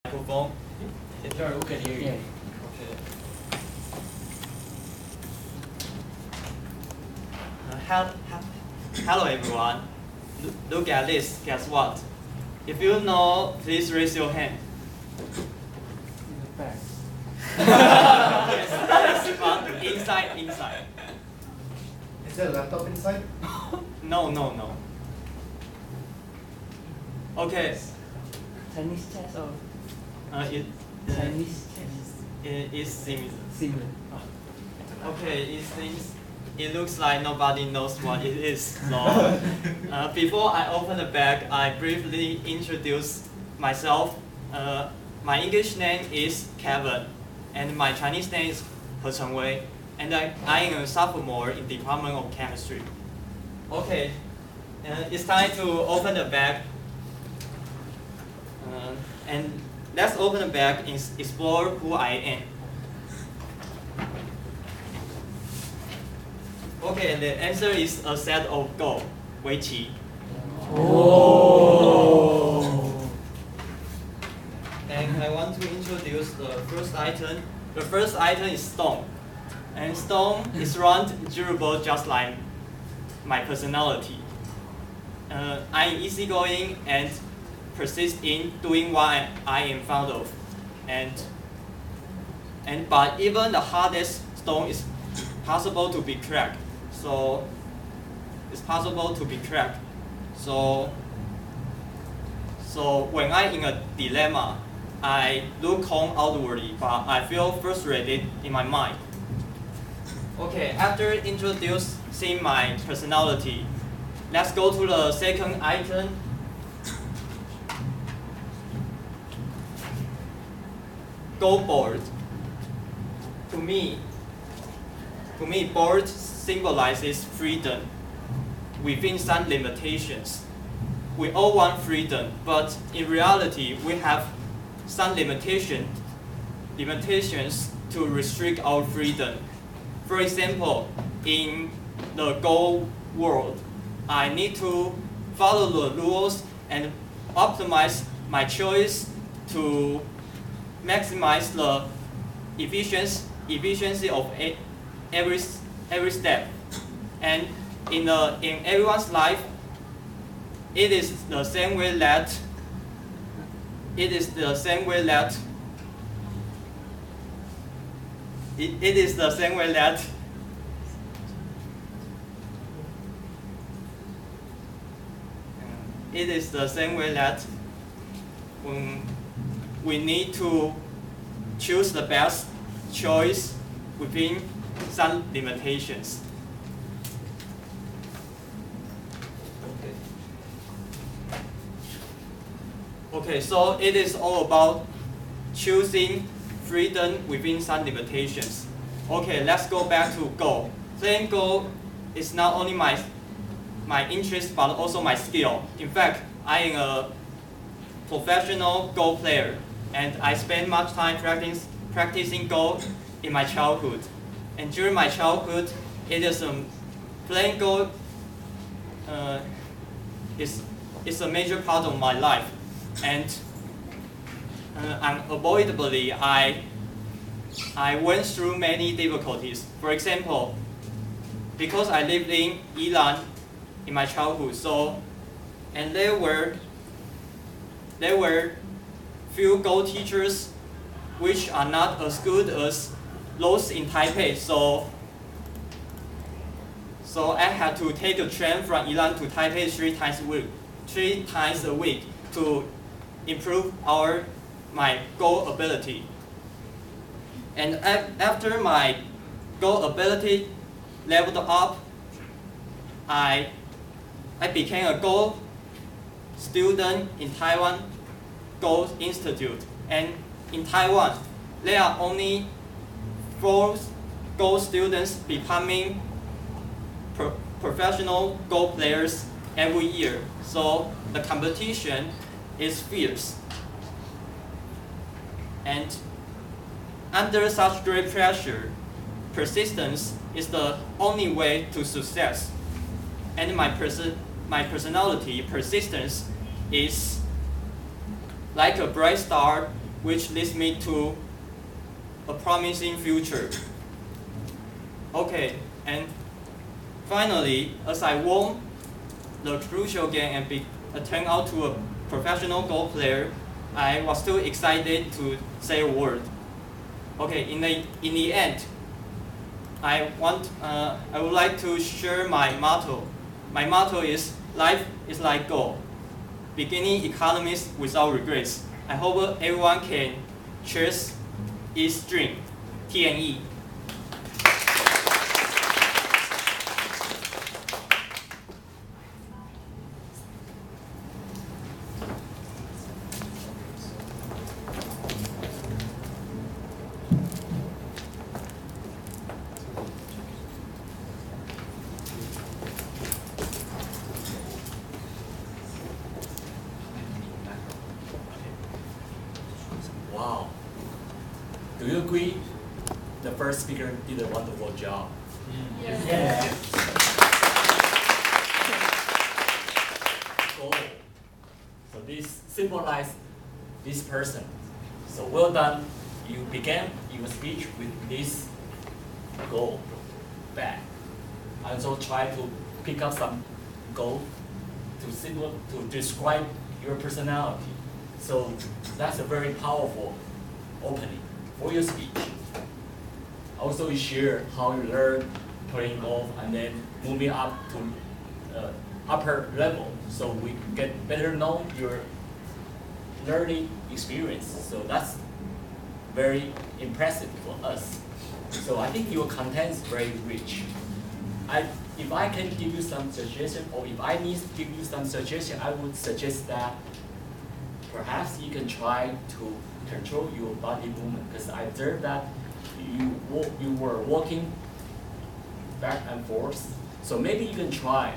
microphone. Sure, we can hear you. Okay. Hello everyone. Look at this. Guess what? If you know, please raise your hand. In the back. Yes, but inside. Is there a laptop inside? No. Okay. Chinese chess or It Chinese chess? it seems. Similar. Okay, it looks like nobody knows what it is. So before I open the bag, I briefly introduce myself. My English name is Kevin, and my Chinese name is He Chengwei, and I am a sophomore in Department of Chemistry. Okay, it's time to open the bag, and let's open the bag and explore who I am. Okay, the answer is a set of Go, 围棋. And I want to introduce the first item. The first item is stone. And stone is round, durable, just like my personality. I am easygoing and persist in doing what I am fond of. But even the hardest stone is possible to be cracked. So it's possible to be cracked. So when I'm in a dilemma, I look calm outwardly, but I feel frustrated in my mind. Okay, after introducing my personality, let's go to the second item. Go board. To me, board symbolizes freedom within some limitations. We all want freedom, but in reality, we have some limitations to restrict our freedom. For example, in the Go world, I need to follow the rules and optimize my choice to maximize the efficiency of every step. And in everyone's life, it is the same way that we need to choose the best choice within some limitations. Okay, so it is all about choosing freedom within some limitations. Okay, let's go back to Go. Playing Go is not only my interest but also my skill. In fact, I am a professional Go player, and I spent much time practicing Go in my childhood. And during my childhood, playing Go is a major part of my life. And unavoidably, I went through many difficulties. For example, because I lived in Ilan in my childhood, and there were few Go teachers which are not as good as those in Taipei. So I had to take a train from Ilan to Taipei 3 times a week to improve my Go ability. And after my Go ability leveled up, I became a Go student in Taiwan Go Institute. And in Taiwan, there are only 4 Go students becoming professional Go players every year. So the competition is fierce. And under such great pressure, persistence is the only way to success. And my personality, persistence, is like a bright star which leads me to a promising future. Okay, and finally, as I won the crucial game and turned out to a professional Go player, I was too excited to say a word. Okay, in the end, I would like to share my motto. My motto is life is like Go, beginning economics without regrets. I hope everyone can chase its dream. TNE. Wow. Do you agree the first speaker did a wonderful job? Yeah. Goal. So this symbolizes this person. So well done. You began your speech with this goal back. I also try to pick up some goal to describe your personality. So that's a very powerful opening for your speech. Also, you share how you learn playing golf and then moving up to upper level, so we get better know your learning experience. So that's very impressive for us. So I think your content is very rich. If I can give you some suggestion, or if I need to give you some suggestion, I would suggest that perhaps you can try to control your body movement, because I observed that you were walking back and forth. So maybe you can try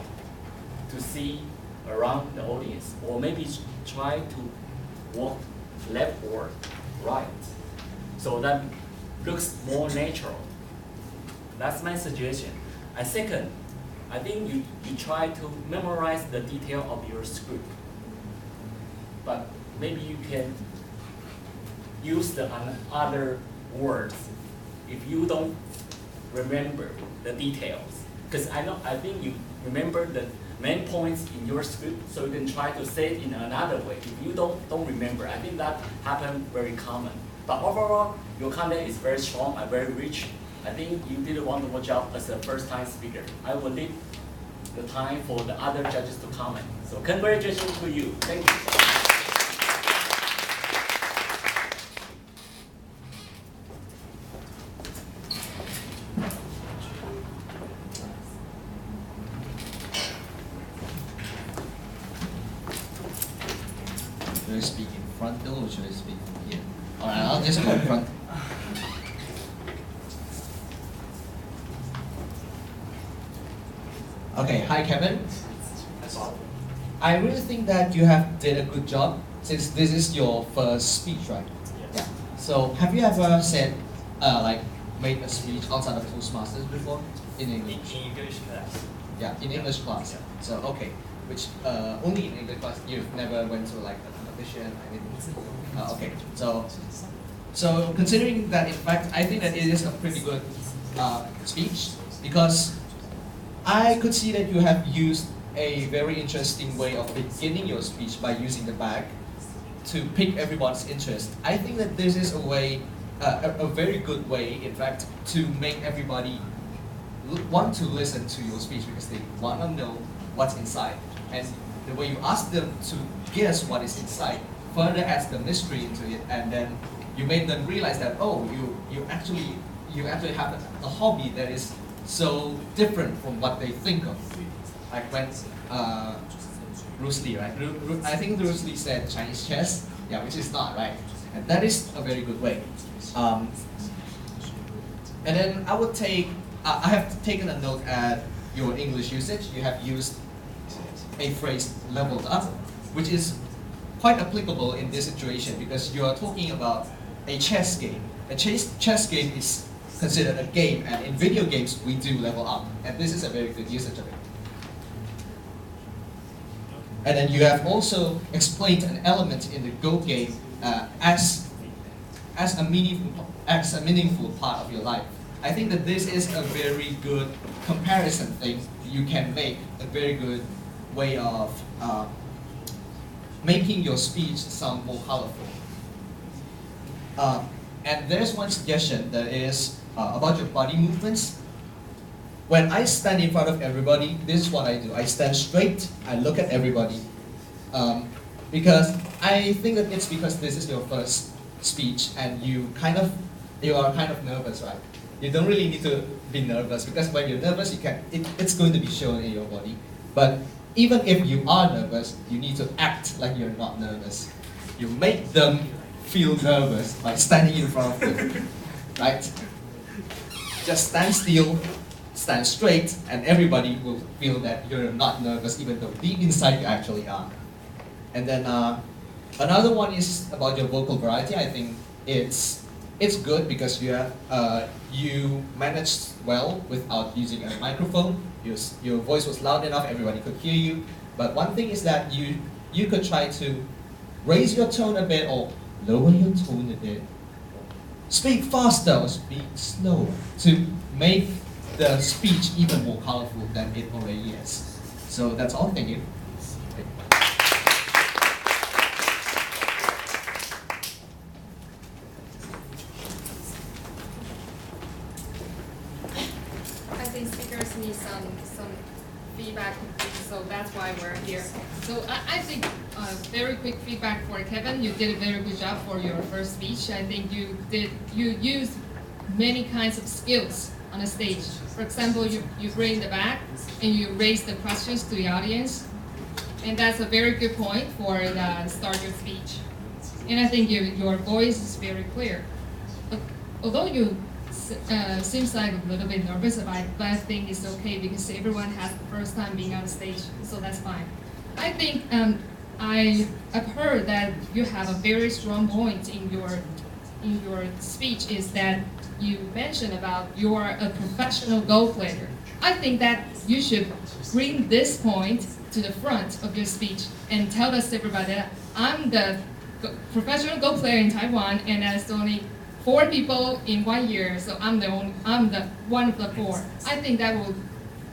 to see around the audience, or maybe try to walk left or right. So that looks more natural. That's my suggestion. And second, I think you try to memorize the detail of your script. But maybe you can use the other words if you don't remember the details. Because I think you remember the main points in your script, so you can try to say it in another way. If you don't remember, I think that happens very common. But overall, your content is very strong and very rich. I think you did a wonderful job as a first-time speaker. I will leave the time for the other judges to comment. So congratulations to you. Thank you. Should I speak in front though, or should I speak here? Alright, I'll just go in front. Okay, hi Kevin. I really think that you have did a good job, since this is your first speech, right? Yes. Yeah. So have you ever said, made a speech outside of Toastmasters before in English? In English class. Yeah, in English class. Yeah. So okay, which only in English class. You've never went to like a competition, anything. Okay, so considering that, in fact, I think that it is a pretty good speech, because I could see that you have used a very interesting way of beginning your speech by using the bag to pick everyone's interest. I think that this is a way, a very good way, in fact, to make everybody want to listen to your speech, because they want to know what's inside. And the way you ask them to guess what is inside further adds the mystery into it, and then you make them realize that, oh, you actually have a hobby that is so different from what they think of. Like when Bruce Lee, right? I think Bruce Lee said Chinese chess, yeah, which is not, right? And that is a very good way. And then I have taken a note at your English usage. You have used a phrase leveled up, which is quite applicable in this situation, because you are talking about a chess game. A chess game is considered a game, and in video games we do level up, and this is a very good usage of it. And then you have also explained an element in the Go game as as a meaningful part of your life. I think that this is a very good comparison thing you can make, a very good way of making your speech sound more colorful. And there's one suggestion that is about your body movements. When I stand in front of everybody, this is what I do. I stand straight, I look at everybody. Because I think that it's because this is your first speech and you are kind of nervous, right? You don't really need to be nervous because when you're nervous, it's going to be shown in your body. But even if you are nervous, you need to act like you're not nervous. You make them feel nervous by standing in front of them, right? Just stand still, stand straight, and everybody will feel that you're not nervous even though deep inside you actually are. And then another one is about your vocal variety. I think it's good because you managed well without using a microphone. Your voice was loud enough, everybody could hear you. But one thing is that you could try to raise your tone a bit or lower your tone a bit. Speak faster or speak slower to make the speech even more colorful than it already is. So that's all. Thank you. I think speakers need some feedback, so that's why we're here. So I think very quick feedback for Kevin. You did a very good job for your first speech. I think you used many kinds of skills on the stage. For example, you bring the back and you raise the questions to the audience, and that's a very good point for the start your speech. And I think your voice is very clear. But although you seems like a little bit nervous about it, but I think it's okay because everyone has the first time being on stage, so that's fine. I think I've heard that you have a very strong point in your speech is that you mentioned about you're a professional Go player. I think that you should bring this point to the front of your speech and tell us everybody that I'm the professional Go player in Taiwan and there's only 4 people in 1 year, so I'm the one of the 4. I think that will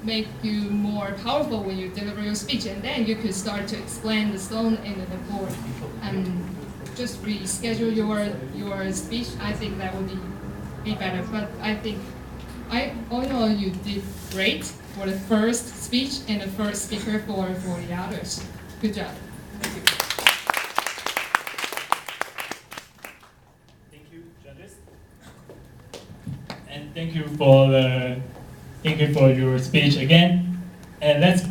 make you more powerful when you deliver your speech, and then you could start to explain the tone and the board, and just reschedule your speech. I think that would be better. But I think all in all, you did great for the first speech and the first speaker for the others. Good job. Thank you. And thank you for your speech again. And let's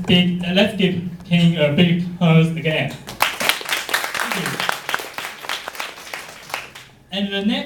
give King a big applause again. Thank you. And the next